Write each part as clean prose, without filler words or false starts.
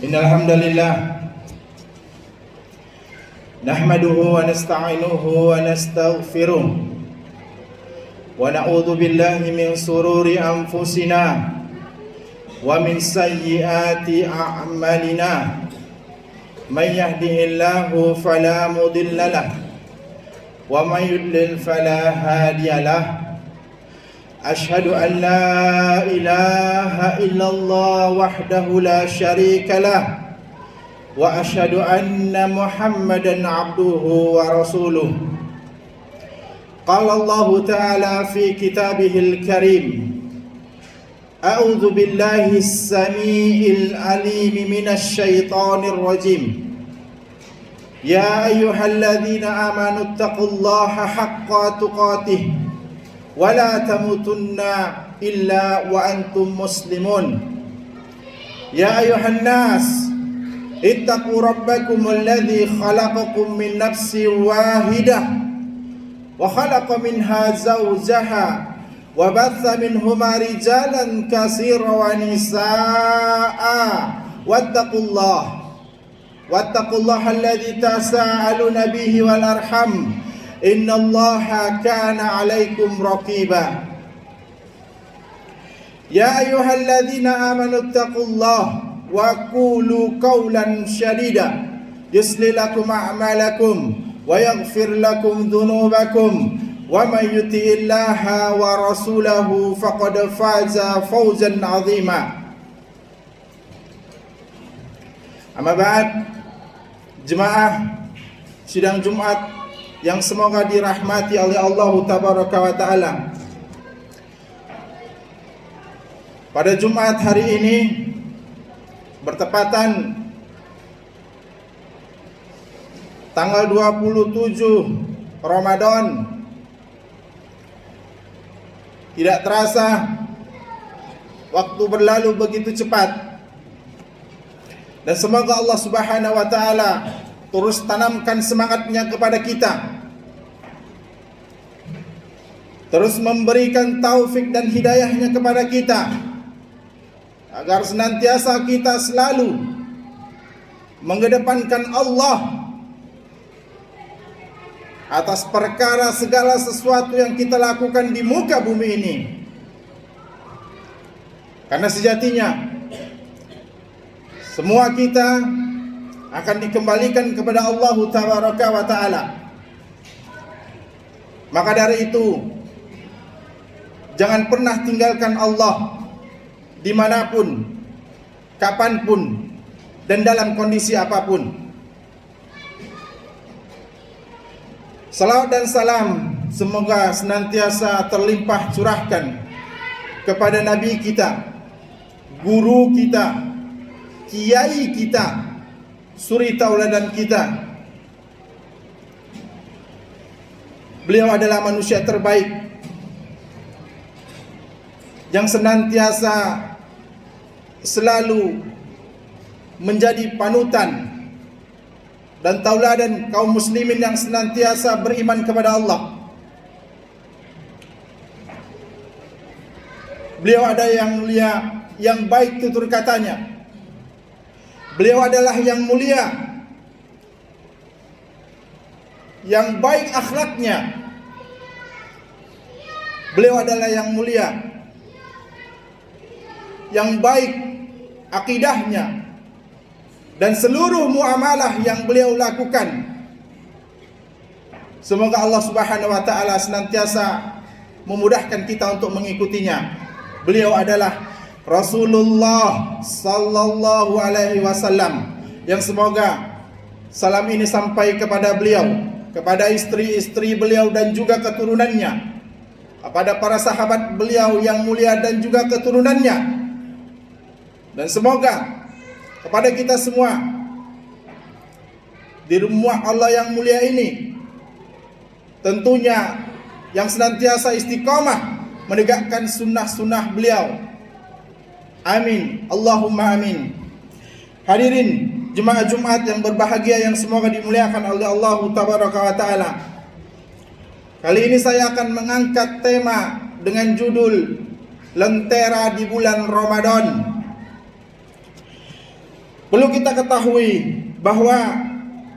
Innalhamdulillah nahmaduhu wa nasta'inuhu wa nastaghfiruh wa na'udzu billahi min sururi anfusina wa min sayyiati a'malina may yahdihillahu fala mudilla lahu wa may yudlil fala hadiya lahu. Ashhadu an la ilaha illallah wahdahu la syarika lah wa ashhadu anna Muhammadan abduhu wa rasuluh. Qala Allah ta'ala fi kitabihil karim, a'udzu billahi as-sami'il alim minasy syaithanir rajim. Ya ayyuhalladzina amanu taqullaha haqqa tuqatih wa la tamutunna illa wa antum muslimun. Ya ayuhan nas ittaqu rabbakum alladhi khalaqakum min nafsin wahidah wa khalaqa minha zawjaha wa batha minhuma rijalan katsiran wa nisaa'a wattaqullaha alladhi tasaaluna bihi wal arham innallaha kana 'alaikum raqiba. Ya ayyuhalladzina amanu taqullaha wa qulu qawlan sadida yuslih lakum a'malakum wa yaghfir lakum dhunubakum wa may yuti'illaha wa rasulahu faqad faza fawzan 'azima. Amma ba'd, jemaah sidang Jumat yang semoga dirahmati oleh Allah Tabaraka wa Ta'ala. Pada Jumat hari ini bertepatan tanggal 27 Ramadan. Tidak terasa waktu berlalu begitu cepat. Dan semoga Allah Subhanahu wa Ta'ala terus tanamkan semangatnya kepada kita, terus memberikan taufik dan hidayahnya kepada kita, agar senantiasa kita selalu mengedepankan Allah atas perkara segala sesuatu yang kita lakukan di muka bumi ini. Karena sejatinya semua kita akan dikembalikan kepada Allah Tabaraka wa Ta'ala. Maka dari itu, jangan pernah tinggalkan Allah dimanapun, kapanpun, dan dalam kondisi apapun. Salawat dan salam semoga senantiasa terlimpah curahkan kepada Nabi kita, guru kita, kiai kita, suri tauladan kita. Beliau adalah manusia terbaik yang senantiasa selalu menjadi panutan dan tauladan kaum muslimin yang senantiasa beriman kepada Allah. Beliau ada yang mulia, yang baik tutur katanya. Beliau adalah yang mulia, yang baik akhlaknya. Beliau adalah yang mulia, yang baik akidahnya, dan seluruh muamalah yang beliau lakukan. Semoga Allah Subhanahu wa Ta'ala senantiasa memudahkan kita untuk mengikutinya. Beliau adalah Rasulullah sallallahu alaihi wasallam, yang semoga salam ini sampai kepada beliau, kepada istri-istri beliau dan juga keturunannya, kepada para sahabat beliau yang mulia dan juga keturunannya, dan semoga kepada kita semua di rumah Allah yang mulia ini, tentunya yang senantiasa istiqamah menegakkan sunnah-sunnah beliau. Amin, Allahumma amin. Hadirin jemaah Jumat yang berbahagia yang semoga dimuliakan oleh Allah Tabaraka wa Ta'ala. Kali ini saya akan mengangkat tema dengan judul Lentera di bulan Ramadan. Perlu kita ketahui bahwa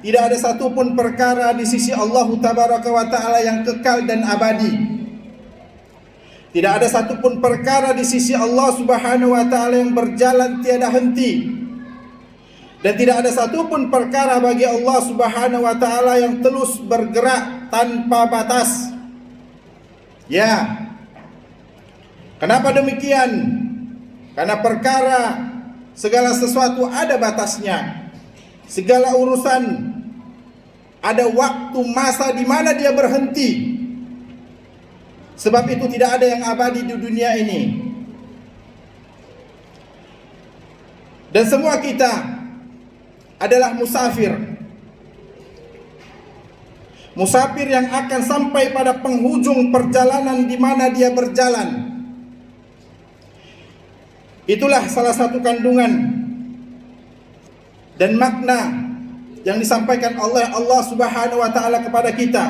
tidak ada satupun perkara di sisi Allah Tabaraka wa Ta'ala yang kekal dan abadi. Tidak ada satupun perkara di sisi Allah Subhanahu wa Ta'ala yang berjalan tiada henti. Dan tidak ada satupun perkara bagi Allah Subhanahu wa Ta'ala yang terus bergerak tanpa batas. Ya. Kenapa demikian? Karena perkara segala sesuatu ada batasnya. Segala urusan ada waktu masa di mana dia berhenti. Sebab itu tidak ada yang abadi di dunia ini. Dan semua kita adalah musafir. Musafir yang akan sampai pada penghujung perjalanan di mana dia berjalan. Itulah salah satu kandungan dan makna yang disampaikan oleh Allah Subhanahu wa Ta'ala kepada kita.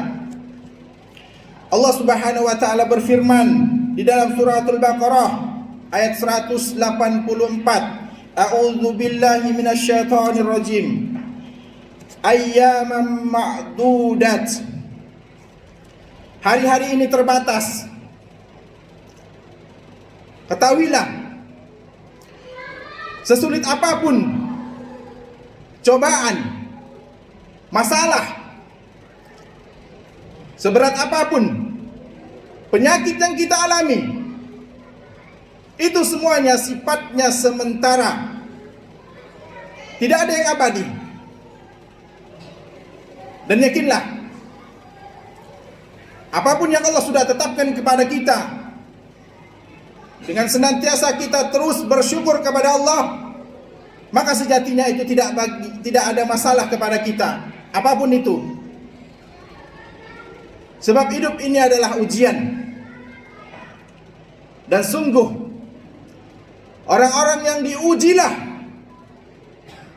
Allah Subhanahu wa Ta'ala berfirman di dalam suratul Baqarah ayat 184. A'udzu billahi minasyaitonir rajim. Ayyaman ma'dudat. Hari-hari ini terbatas. Ketahuilah, sesulit apapun cobaan, masalah, seberat apapun penyakit yang kita alami, itu semuanya sifatnya sementara. Tidak ada yang abadi. Dan yakinlah, apapun yang Allah sudah tetapkan kepada kita, dengan senantiasa kita terus bersyukur kepada Allah, maka sejatinya itu tidak ada masalah kepada kita, apapun itu. Sebab hidup ini adalah ujian. Dan sungguh orang-orang yang diujilah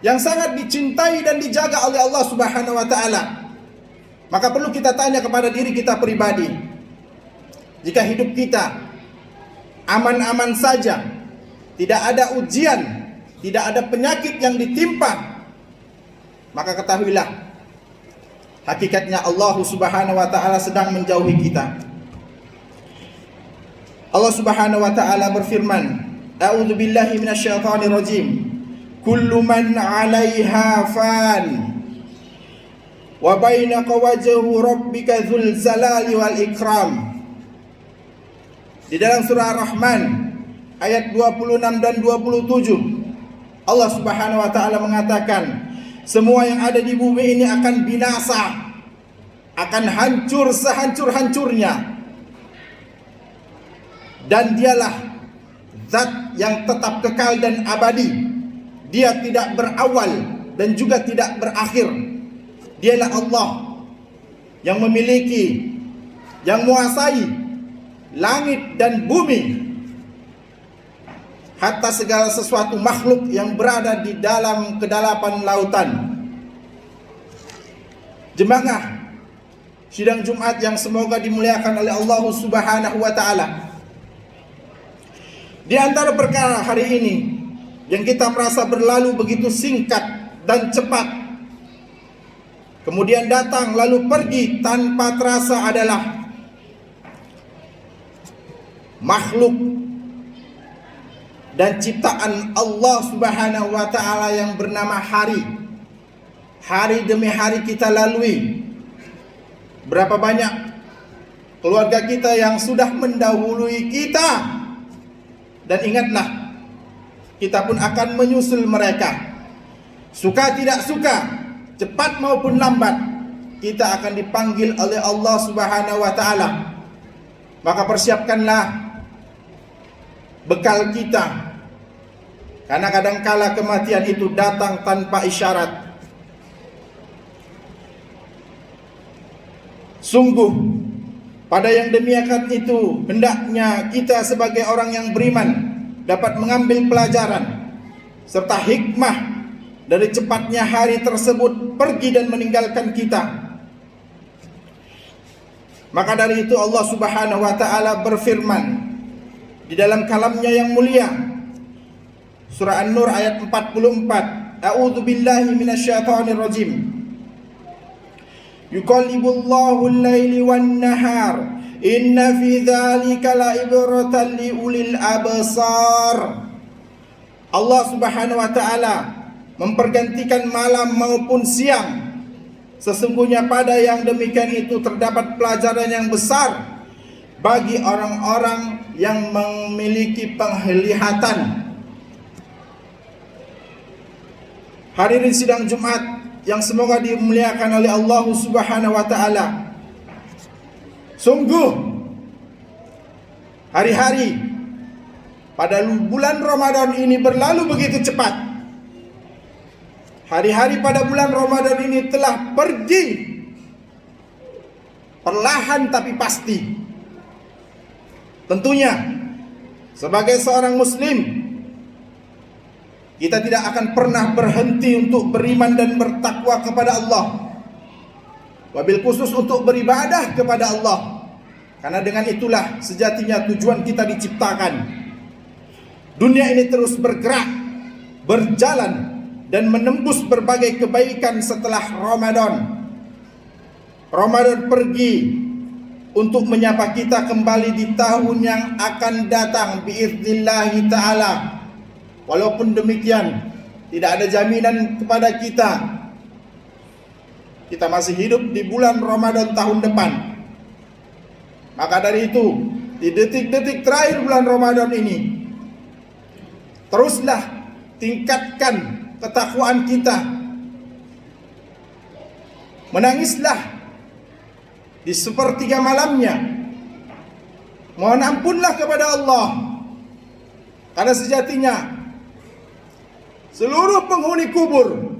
yang sangat dicintai dan dijaga oleh Allah Subhanahu wa Ta'ala. Maka perlu kita tanya kepada diri kita pribadi, jika hidup kita aman-aman saja, tidak ada ujian, tidak ada penyakit yang ditimpa, maka ketahuilah, hakikatnya Allah Subhanahu wa Ta'ala sedang menjauhi kita. Allah Subhanahu wa Ta'ala berfirman, A'udzu billahi minasyaitonir rajim. Kullu man 'alaiha fan wa bainaka wajhu rabbika dzul jalali wal ikram. Di dalam surah Ar-Rahman ayat 26 dan 27, Allah Subhanahu wa Ta'ala mengatakan, semua yang ada di bumi ini akan binasa, akan hancur sehancur-hancurnya. Dan dialah zat yang tetap kekal dan abadi. Dia tidak berawal dan juga tidak berakhir. Dialah Allah yang memiliki, yang menguasai langit dan bumi, hatta segala sesuatu makhluk yang berada di dalam kedalaman lautan. Jemaah sidang Jumat yang semoga dimuliakan oleh Allah Subhanahu wa Ta'ala, di antara perkara hari ini yang kita merasa berlalu begitu singkat dan cepat, kemudian datang lalu pergi tanpa terasa, adalah makhluk dan ciptaan Allah Subhanahu wa Ta'ala yang bernama hari. Hari demi hari kita lalui. Berapa banyak keluarga kita yang sudah mendahului kita, dan ingatlah, kita pun akan menyusul mereka. Suka tidak suka, cepat maupun lambat, kita akan dipanggil oleh Allah Subhanahu wa Ta'ala. Maka persiapkanlah bekal kita, karena kadangkala kematian itu datang tanpa isyarat. Sungguh pada yang demikian itu hendaknya kita sebagai orang yang beriman dapat mengambil pelajaran serta hikmah dari cepatnya hari tersebut pergi dan meninggalkan kita. Maka dari itu Allah Subhanahu wa Ta'ala berfirman di dalam kalamnya yang mulia, surah An-Nur ayat 44, A'udzu billahi minasyaitonir rajim. Yuqallibullahu al-laili wan-nahar. Inna fi dzalika la'ibratan liulil absar. Allah Subhanahu wa taala mempergantikan malam maupun siang. Sesungguhnya pada yang demikian itu terdapat pelajaran yang besar bagi orang-orang yang memiliki penglihatan. Hadirin sidang Jumat yang semoga dimuliakan oleh Allah Subhanahu wa taala. Sungguh hari-hari pada bulan Ramadan ini berlalu begitu cepat. Hari-hari pada bulan Ramadan ini telah pergi perlahan tapi pasti. Tentunya sebagai seorang muslim kita tidak akan pernah berhenti untuk beriman dan bertakwa kepada Allah. Wabil khusus untuk beribadah kepada Allah. Karena dengan itulah sejatinya tujuan kita diciptakan. Dunia ini terus bergerak, berjalan dan menembus berbagai kebaikan setelah Ramadan. Ramadan pergi untuk menyapa kita kembali di tahun yang akan datang biidznillahi ta'ala. Walaupun demikian, tidak ada jaminan kepada kita masih hidup di bulan Ramadan tahun depan. Maka dari itu, di detik-detik terakhir bulan Ramadan ini, teruslah tingkatkan ketakwaan kita. Menangislah di sepertiga malamnya. Mohon ampunlah kepada Allah. Karena sejatinya seluruh penghuni kubur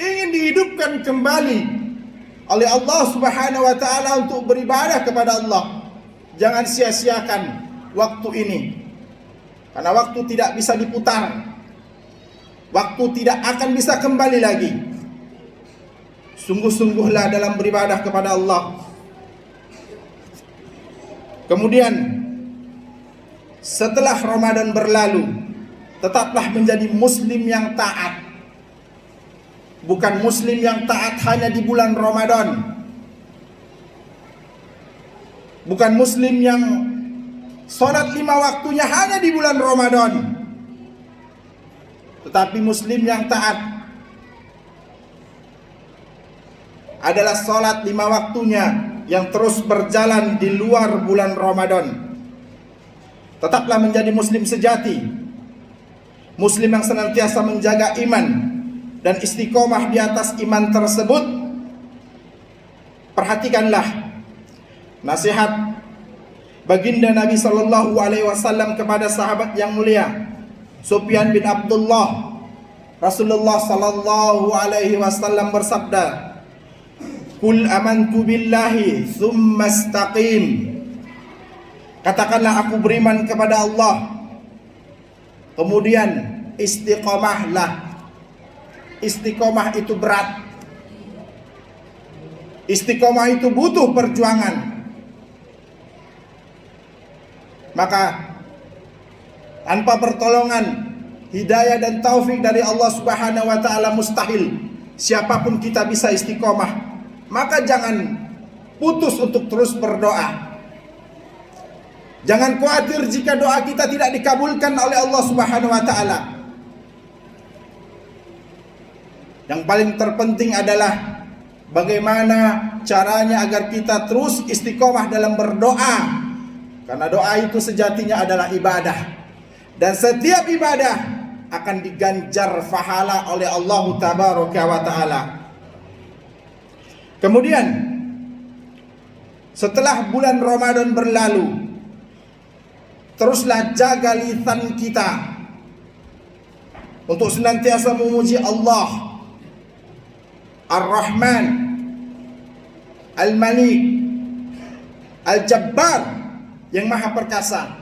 ingin dihidupkan kembali oleh Allah Subhanahu wa taala untuk beribadah kepada Allah. Jangan sia-siakan waktu ini. Karena waktu tidak bisa diputar. Waktu tidak akan bisa kembali lagi. Sungguh-sungguhlah dalam beribadah kepada Allah. Kemudian setelah Ramadan berlalu, tetaplah menjadi muslim yang taat. Bukan muslim yang taat hanya di bulan Ramadan. Bukan muslim yang sholat 5 waktunya hanya di bulan Ramadan. Tetapi muslim yang taat adalah sholat 5 waktunya yang terus berjalan di luar bulan Ramadan. Tetaplah menjadi muslim sejati. Muslim yang senantiasa menjaga iman dan istiqomah di atas iman tersebut. Perhatikanlah nasihat baginda Nabi sallallahu alaihi wasallam kepada sahabat yang mulia Sufyan bin Abdullah. Rasulullah sallallahu alaihi wasallam bersabda, "Qul amantu billahi tsumma istaqim." Katakanlah aku beriman kepada Allah, kemudian istiqomahlah. Istiqomah itu berat. Istiqomah itu butuh perjuangan. Maka tanpa pertolongan, hidayah dan taufik dari Allah Subhanahu wa taala mustahil siapapun kita bisa istiqomah. Maka jangan putus untuk terus berdoa. Jangan khawatir jika doa kita tidak dikabulkan oleh Allah Subhanahu wa taala. Yang paling terpenting adalah bagaimana caranya agar kita terus istiqomah dalam berdoa. Karena doa itu sejatinya adalah ibadah. Dan setiap ibadah akan diganjar pahala oleh Allah Tabaraka wa taala. Kemudian setelah bulan Ramadan berlalu, teruslah jaga lisan kita untuk senantiasa memuji Allah Ar-Rahman, Al-Malik, Al-Jabbar, yang maha perkasa.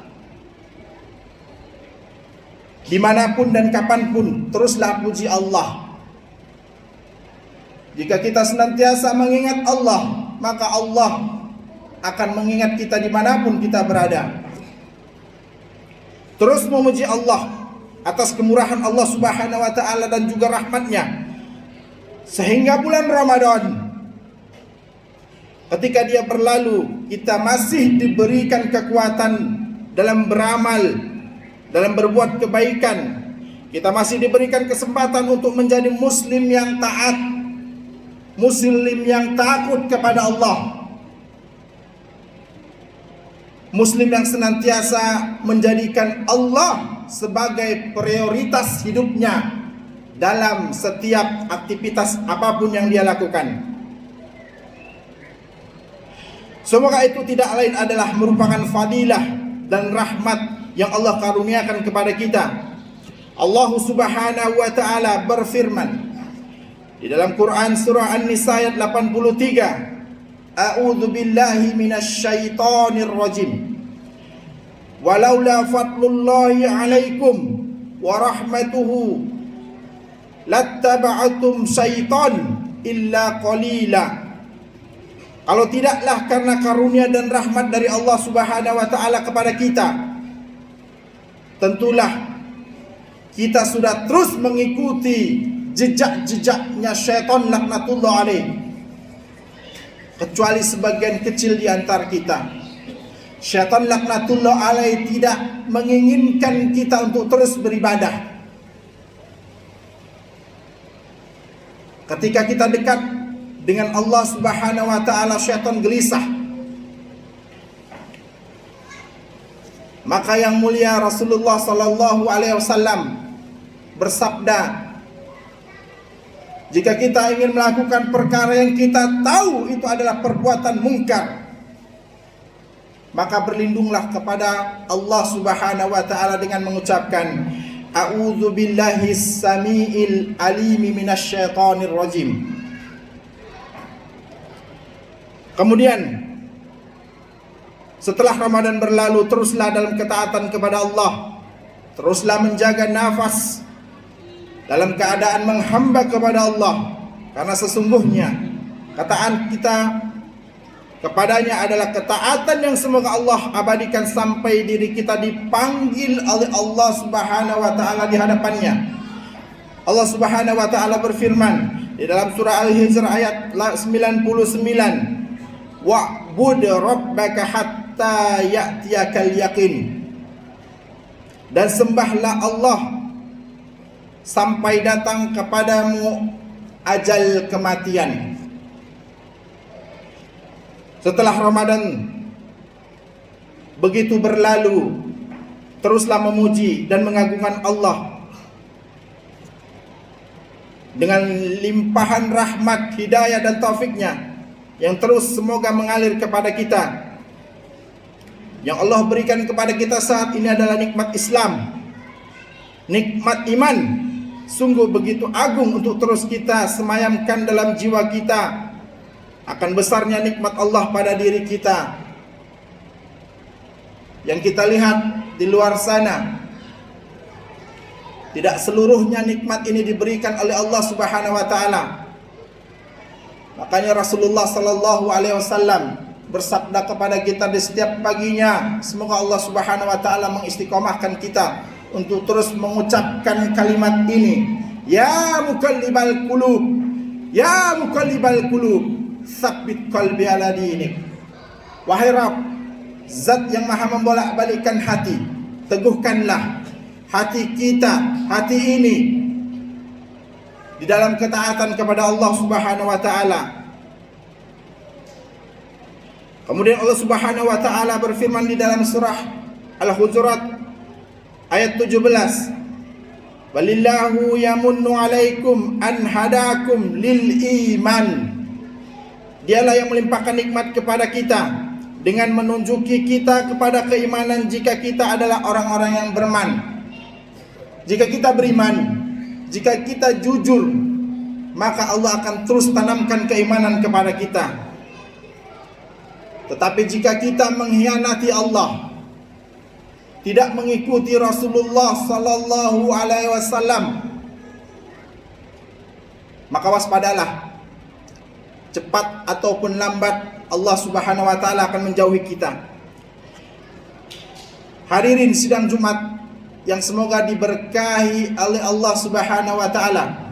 Dimanapun dan kapanpun teruslah puji Allah. Jika kita senantiasa mengingat Allah, maka Allah akan mengingat kita dimanapun kita berada. Terus memuji Allah atas kemurahan Allah Subhanahu wa taala dan juga rahmatnya, sehingga bulan Ramadan ketika dia berlalu, kita masih diberikan kekuatan dalam beramal, dalam berbuat kebaikan. Kita masih diberikan kesempatan untuk menjadi muslim yang taat, muslim yang takut kepada Allah, muslim yang senantiasa menjadikan Allah sebagai prioritas hidupnya dalam setiap aktivitas apapun yang dia lakukan. Semoga itu tidak lain adalah merupakan fadilah dan rahmat yang Allah karuniakan kepada kita. Allah Subhanahu wa taala berfirman di dalam Quran surah An-Nisa ayat 83, A'udzu billahi minasy syaithanir rajim. Walaula fadlullahi 'alaikum wa rahmatuhu lattaba'tum syaitan illa qalila. Kalau tidaklah karena karunia dan rahmat dari Allah Subhanahu wa taala kepada kita, tentulah kita sudah terus mengikuti jejak-jejaknya syaitan laknatullah alaih. Kecuali sebagian kecil di antara kita. Syaitan laknatullah alaih tidak menginginkan kita untuk terus beribadah. Ketika kita dekat dengan Allah Subhanahu wa taala, syaitan gelisah. Maka yang mulia Rasulullah sallallahu alaihi wasallam bersabda, jika kita ingin melakukan perkara yang kita tahu itu adalah perbuatan mungkar, maka berlindunglah kepada Allah Subhanahu wa taala dengan mengucapkan A'udzu billahi samiil alimi minasyaitonir rajim. Kemudian setelah Ramadan berlalu, teruslah dalam ketaatan kepada Allah, teruslah menjaga nafas dalam keadaan menghamba kepada Allah, karena sesungguhnya ketaatan kita kepadanya adalah ketaatan yang semoga Allah abadikan sampai diri kita dipanggil oleh Allah Subhanahu wa taala di hadapannya. Allah Subhanahu wa taala berfirman di dalam surah Al-Hijr ayat 99, wa'bud rabbaka hatta ya'tiyakal yaqin. Dan sembahlah Allah sampai datang kepadamu ajal kematian. Setelah Ramadan begitu berlalu, teruslah memuji dan mengagungkan Allah dengan limpahan rahmat, hidayah dan taufiknya yang terus semoga mengalir kepada kita. Yang Allah berikan kepada kita saat ini adalah nikmat Islam, nikmat iman. Sungguh begitu agung untuk terus kita semayamkan dalam jiwa kita akan besarnya nikmat Allah pada diri kita. Yang kita lihat di luar sana, tidak seluruhnya nikmat ini diberikan oleh Allah Subhanahu wa taala. Makanya Rasulullah sallallahu alaihi wasallam bersabda kepada kita di setiap paginya, semoga Allah Subhanahu wa taala mengistiqomahkan kita untuk terus mengucapkan kalimat ini, ya muqallibal qulub, ya muqallibal qulub, tsabbit qalbi ala dinik. Wahai Rabb, zat yang maha membolak-balikkan hati, teguhkanlah hati kita, hati ini di dalam ketaatan kepada Allah Subhanahu wa taala. Kemudian Allah Subhanahu wa taala berfirman di dalam surah Al-Hujurat ayat 17, walillahu yamunnu alaikum an hadakum lil iman. Dialah yang melimpahkan nikmat kepada kita dengan menunjuki kita kepada keimanan jika kita adalah orang-orang yang beriman. Jika kita beriman, jika kita jujur, maka Allah akan terus tanamkan keimanan kepada kita. Tetapi jika kita mengkhianati Allah, tidak mengikuti Rasulullah sallallahu alaihi wasallam, maka waspadalah, cepat ataupun lambat Allah Subhanahu wa taala akan menjauhi kita. Hadirin sidang Jumat yang semoga diberkahi oleh Allah Subhanahu wa taala.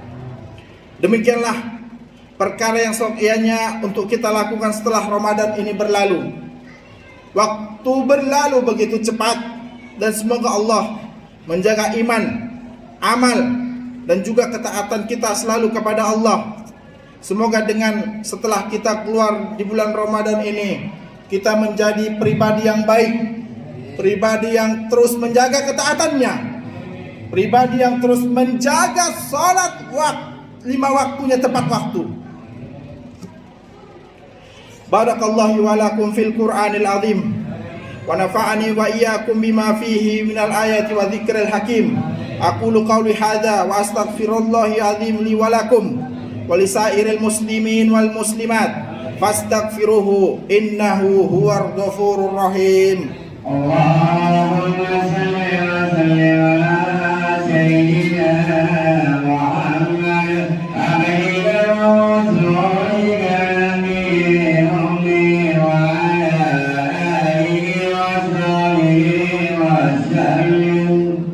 Demikianlah perkara yang seyogyanya untuk kita lakukan setelah Ramadan ini berlalu. Waktu berlalu begitu cepat, dan semoga Allah menjaga iman, amal, dan juga ketaatan kita selalu kepada Allah. Semoga dengan setelah kita keluar di bulan Ramadan ini, kita menjadi pribadi yang baik, pribadi yang terus menjaga ketaatannya, pribadi yang terus menjaga salat 5 waktunya tepat waktu. Barakallahu wa lakum fil Qur'anil azim, wa nafa'ani wa iyyakum bima fihi minal ayati wa dzikril hakim. Aqulu qawli hadza wa astaghfirullahal azim li wa lakum wa lisairil muslimin wal muslimat fastaghfiruhu innahu huwal ghafurur rahim. Allahumma salli wa sallim ala sayyidina Muhammad abika wa rasulika nabiyil ummi wa ala alihi wa sahbihi wa sallim.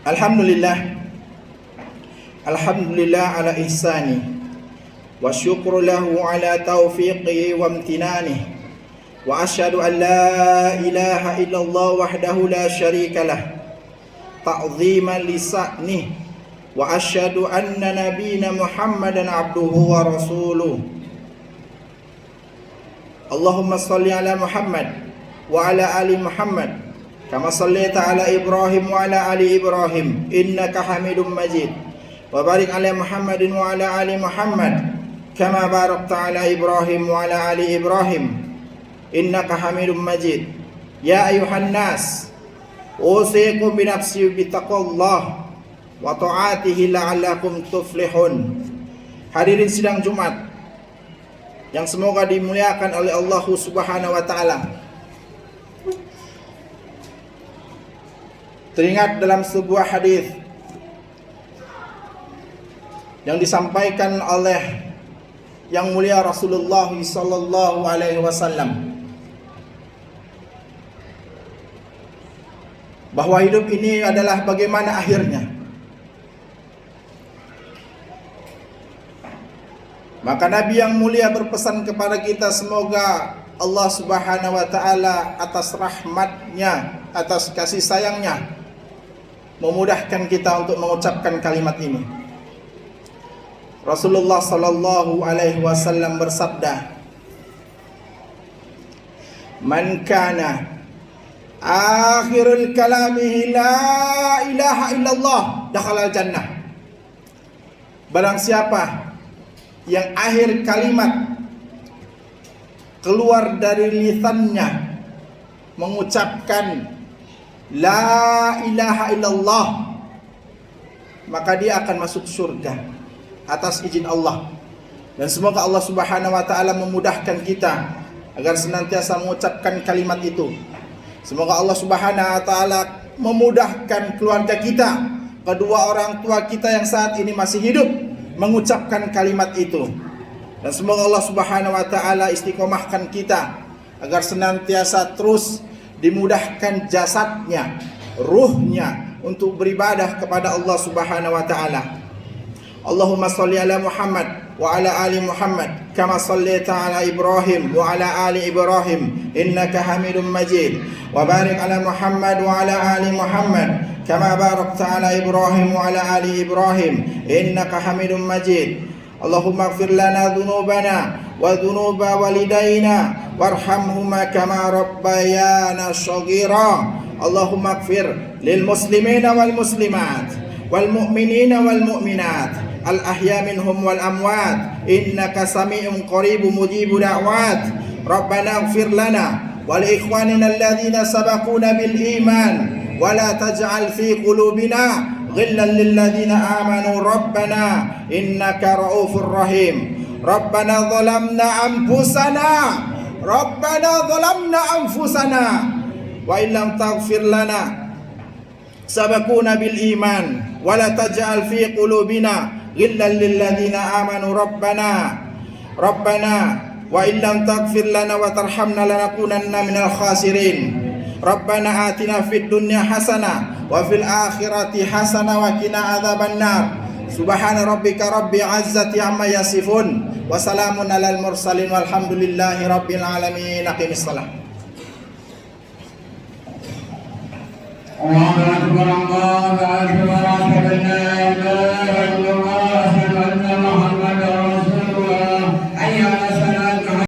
Alhamdulillah ala ihsani, wa syukru lahu ala taufiqi wa amtinani, wa asyhadu an la ilaha illallah wahdahu la syarika lah ta'ziman li sa'nih, wa asyhadu anna nabiyana Muhammadan abduhu wa rasuluh. Allahumma salli ala Muhammad wa ala ali Muhammad kama sallaita ala Ibrahim wa ala ali Ibrahim innaka Hamidum Majid, wa barik ala Muhammadin wa ala ali Muhammad kama barakta ala Ibrahim wa ala ali Ibrahim innaka Hamidum Majid. Ya ayuhan nas, usikum bi nafsi bi taqwallah wa ta'atihi la'allakum tuflihun. Hadirin sidang Jumat yang semoga dimuliakan oleh Allah Subhanahu wa taala. Teringat dalam sebuah hadis yang disampaikan oleh yang mulia Rasulullah sallallahu alaihi wasallam, bahwa hidup ini adalah bagaimana akhirnya. Maka Nabi yang mulia berpesan kepada kita, semoga Allah Subhanahu wa taala atas rahmatnya, atas kasih sayangnya, memudahkan kita untuk mengucapkan kalimat ini. Rasulullah sallallahu alaihi wasallam bersabda, "Man kana akhirul kalamihi la ilaha illallah dakhalal jannah." Barang siapa yang akhir kalimat keluar dari lisannya mengucapkan la ilaha illallah, maka dia akan masuk surga atas izin Allah. Dan semoga Allah Subhanahu wa taala memudahkan kita agar senantiasa mengucapkan kalimat itu. Semoga Allah Subhanahu wa taala memudahkan keluarga kita, kedua orang tua kita yang saat ini masih hidup, mengucapkan kalimat itu. Dan semoga Allah Subhanahu wa taala istiqomahkan kita agar senantiasa terus dimudahkan jasadnya, ruhnya untuk beribadah kepada Allah Subhanahu wa taala. Allahumma salli ala Muhammad wa ala ali Muhammad kama sallaita ala Ibrahim wa ala ali Ibrahim innaka Hamidum Majid, wa barik ala Muhammad wa ala ali Muhammad kama barakta ala Ibrahim wa ala ali Ibrahim innaka Hamidum Majid. Allahumma ighfir lana dhunubana wa dhunuba walidayna warhamhuma kama rabbayana shaghira. Allahumma ighfir lil muslimina wal muslimat wal mu'minina wal mu'minat al ahya minhum wal amwat innaka sami'un qaribun mujibud da'wat. Rabbana ighfir lana wa li ikhwanina alladhina sabaquna bil iman wa la taj'al fi qulubina ghillan lil ladzina amanu rabbana innaka ra'ufur rahim. Rabbana zalamna anfusana wa illam taghfir lana sabaquna bil iman wa la taj'al fi qulubina ghillan lil ladzina amanu rabbana Rabbana wa illam taghfir lana wa tarhamna lanakunanna minal khasirin. Rabbana atina fid dunya hasanah wa fil akhirati hasanah wa qina adzabannar. Subhana rabbika rabbil izzati amma yasifun wa salamun alal mursalin walhamdulillahi rabbil alamin. Aqimis shalah. Allahu akbar, Allahu akbar.